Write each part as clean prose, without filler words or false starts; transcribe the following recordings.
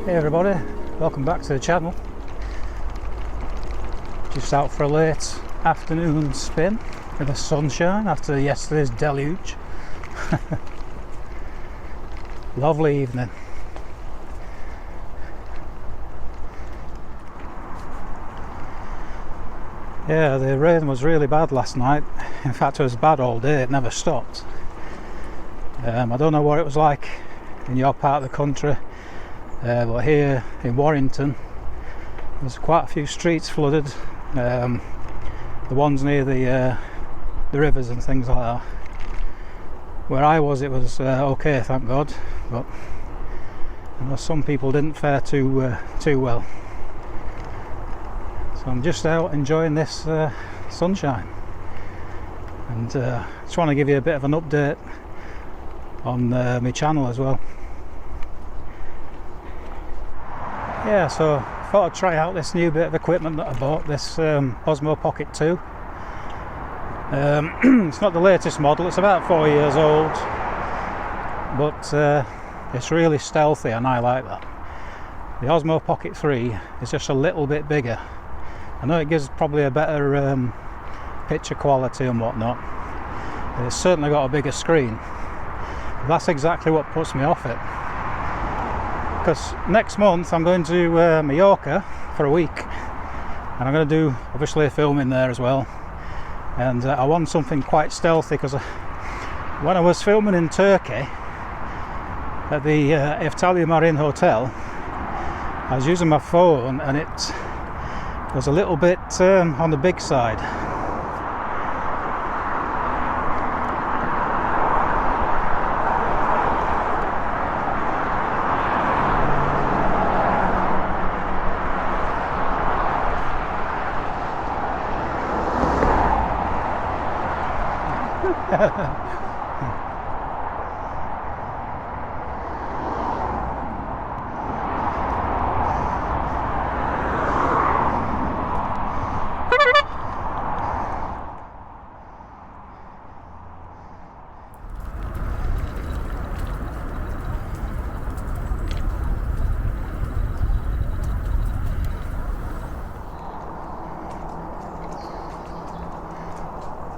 Hey everybody, welcome back to the channel. Just out for a late afternoon spin in the sunshine after yesterday's deluge. Lovely evening. Yeah, the rain was really bad last night. In fact, it was bad all day, it never stopped. I don't know what it was like in your part of the country, but here in Warrington there's quite a few streets flooded. The ones near the rivers and things like that. Where I was, it was okay, thank God, but I know some people didn't fare too well. So I'm just out enjoying this sunshine, and just want to give you a bit of an update on my channel as well. Yeah, so I thought I'd try out this new bit of equipment that I bought, this Osmo Pocket 2. It's not the latest model, it's about 4 years old, but it's really stealthy and I like that. The Osmo Pocket 3 is just a little bit bigger. I know it gives probably a better picture quality and whatnot, but it's certainly got a bigger screen. But that's exactly what puts me off it. Because next month I'm going to Majorca for a week, and I'm going to do obviously a filming there as well, and I want something quite stealthy, because when I was filming in Turkey at the Eftalya Marine Hotel, I was using my phone and it was a little bit on the big side.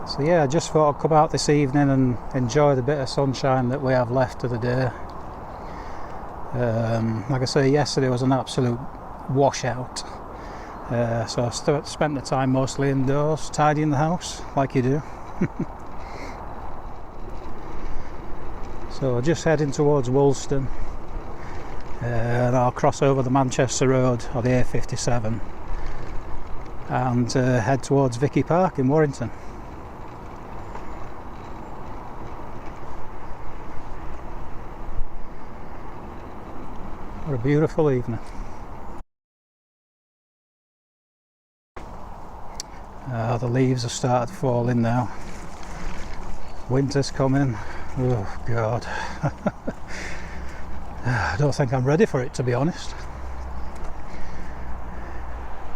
So yeah, I just thought I'd come out this evening and enjoy the bit of sunshine that we have left of the day. Like I say, yesterday was an absolute washout, so I spent the time mostly indoors, tidying the house like you do. So just heading towards Woolston, and I'll cross over the Manchester Road or the A57 and head towards Vicky Park in Warrington. What a beautiful evening. The leaves have started falling now. Winter's coming. Oh God. I don't think I'm ready for it, to be honest.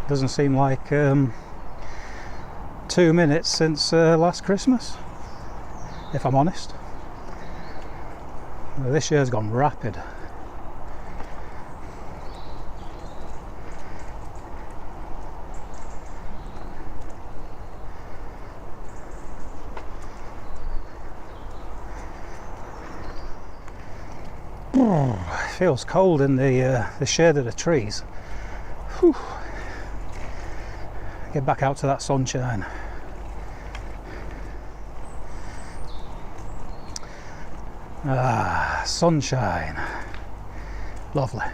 Doesn't seem like 2 minutes since last Christmas, if I'm honest. This year's gone rapid. Oh, it feels cold in the shade of the trees. Whew. Get back out to that sunshine. Ah, sunshine. Lovely.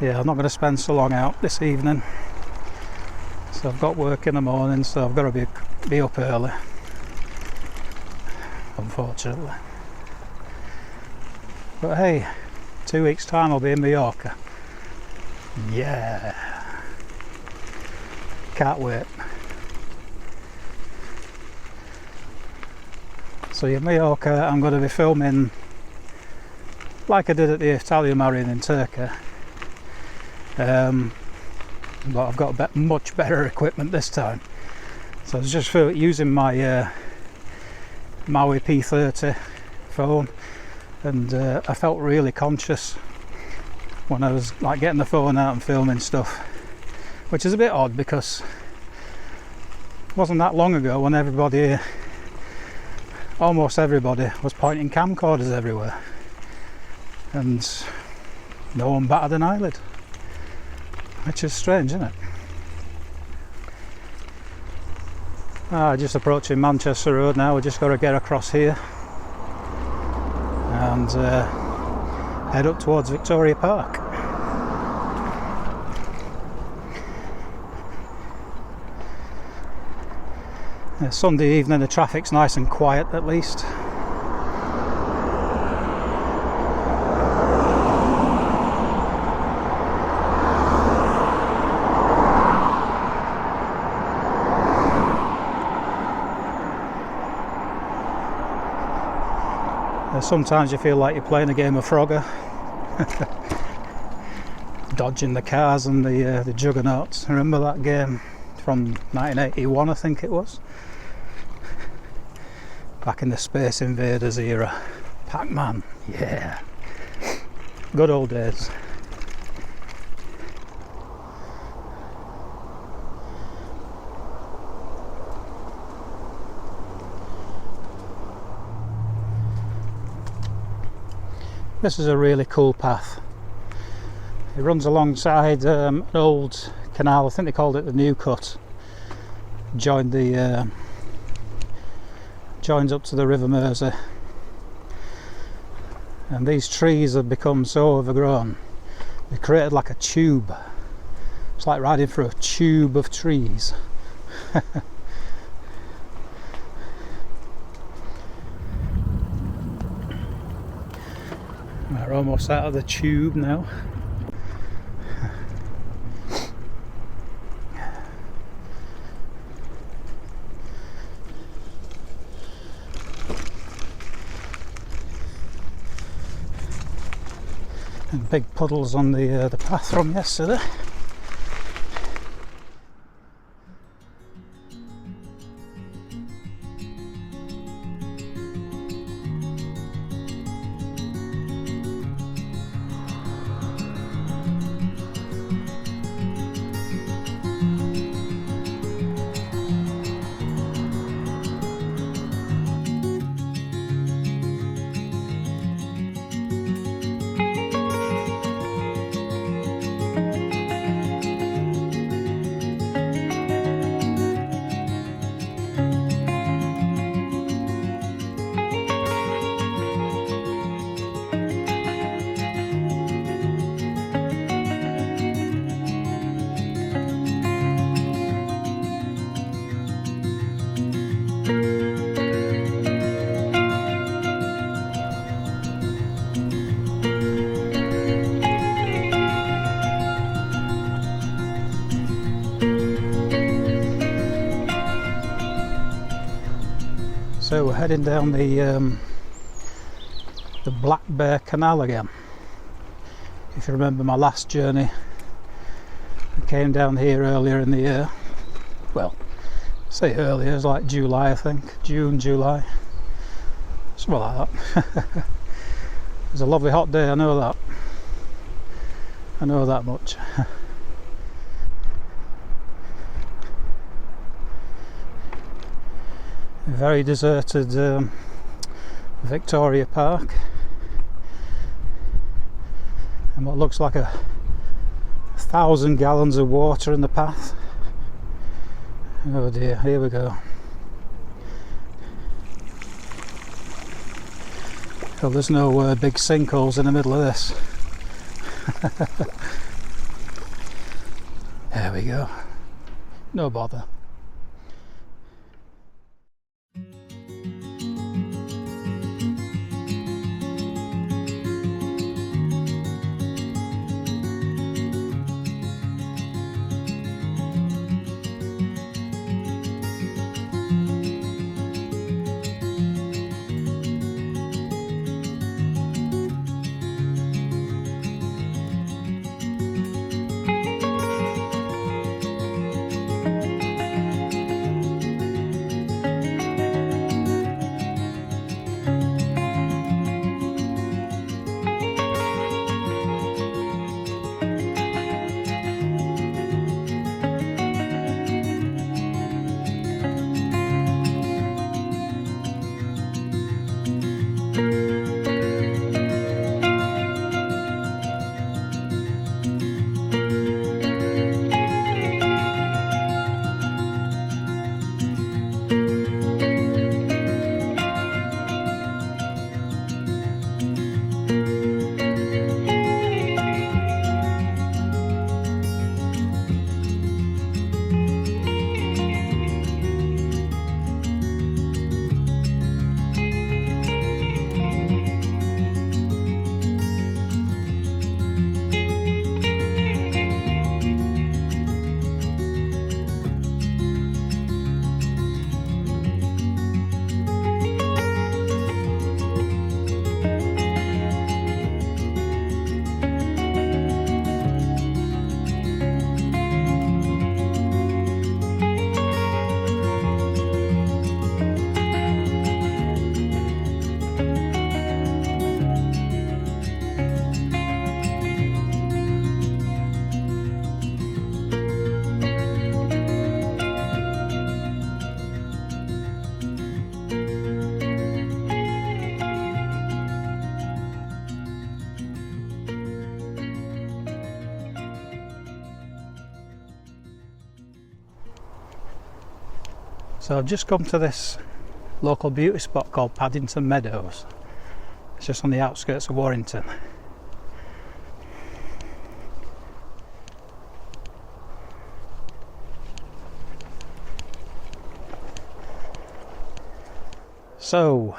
yeah, I'm not going to spend so long out this evening. So I've got work in the morning, so I've got to be up early, unfortunately. But hey, 2 weeks time I'll be in Majorca. Yeah, can't wait. So in Majorca I'm going to be filming like I did at the Italian Marine in Turkey, but I've got much better equipment this time. So I was just using my Maui P30 phone, and I felt really conscious when I was like getting the phone out and filming stuff, which is a bit odd because it wasn't that long ago when almost everybody was pointing camcorders everywhere and no one batted an eyelid, which is strange, isn't it? Just approaching Manchester Road now. We just got to get across here and head up towards Victoria Park. Sunday evening the traffic's nice and quiet at least. Sometimes you feel like you're playing a game of Frogger, dodging the cars and the juggernauts. Remember that game from 1981, I think it was? Back in the Space Invaders era. Pac-Man, yeah. Good old days. This is a really cool path. It runs alongside an old canal. I think they called it the New Cut. Joins up to the River Mersey. And these trees have become so overgrown. They created like a tube. It's like riding through a tube of trees. We're almost out of the tube now. And big puddles on the path from yesterday. So we're heading down the Black Bear Canal again. If you remember my last journey, I came down here earlier in the year. Well, say earlier, it was like July, I think. June, July. Something like that. It was a lovely hot day, I know that. I know that much. Very deserted Victoria Park, and what looks like 1,000 gallons of water in the path. Oh dear, here we go. Well, there's no big sinkholes in the middle of this. There we go. No bother. So I've just come to this local beauty spot called Paddington Meadows. It's just on the outskirts of Warrington. So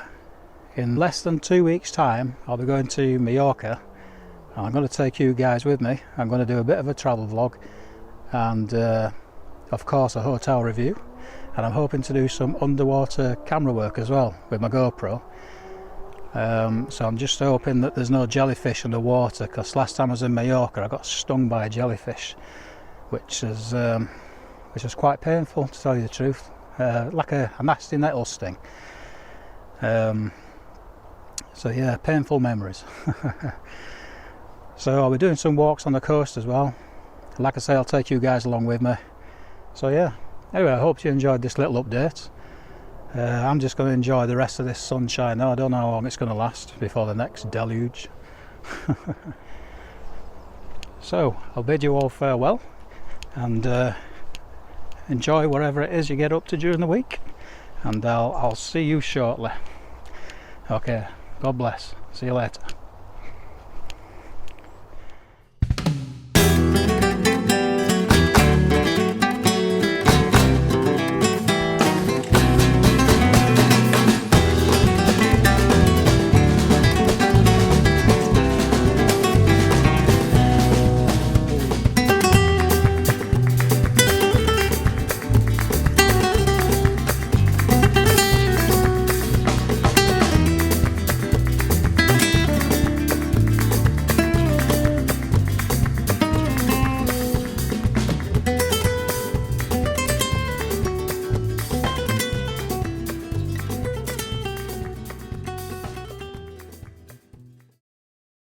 in less than 2 weeks time I'll be going to Majorca. I'm going to take you guys with me. I'm going to do a bit of a travel vlog and of course a hotel review, and I'm hoping to do some underwater camera work as well with my GoPro. So I'm just hoping that there's no jellyfish in the water, because last time I was in Majorca I got stung by a jellyfish, which is quite painful, to tell you the truth. Like a nasty nettle sting. So yeah, painful memories. So I'll be doing some walks on the coast as well. Like I say, I'll take you guys along with me. So yeah, anyway, I hope you enjoyed this little update. I'm just going to enjoy the rest of this sunshine now. I don't know how long it's going to last before the next deluge. So I'll bid you all farewell and enjoy whatever it is you get up to during the week, and I'll see you shortly. Okay, God bless. See you later.